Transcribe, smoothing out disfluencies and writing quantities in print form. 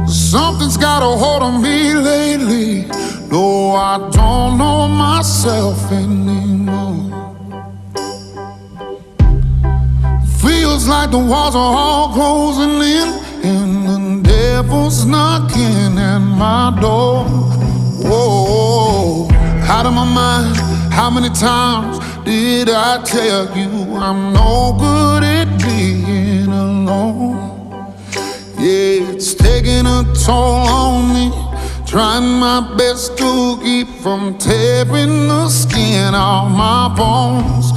Something's got a hold on me lately. No, I don't know myself anymore. Feels like the walls are all closing in, and the devil's knocking at my door. Whoa, out of my mind. How many times did I tell you I'm no good at being alone? Yeah, it's taking a toll on me, trying my best to keep from tearing the skin off my bones.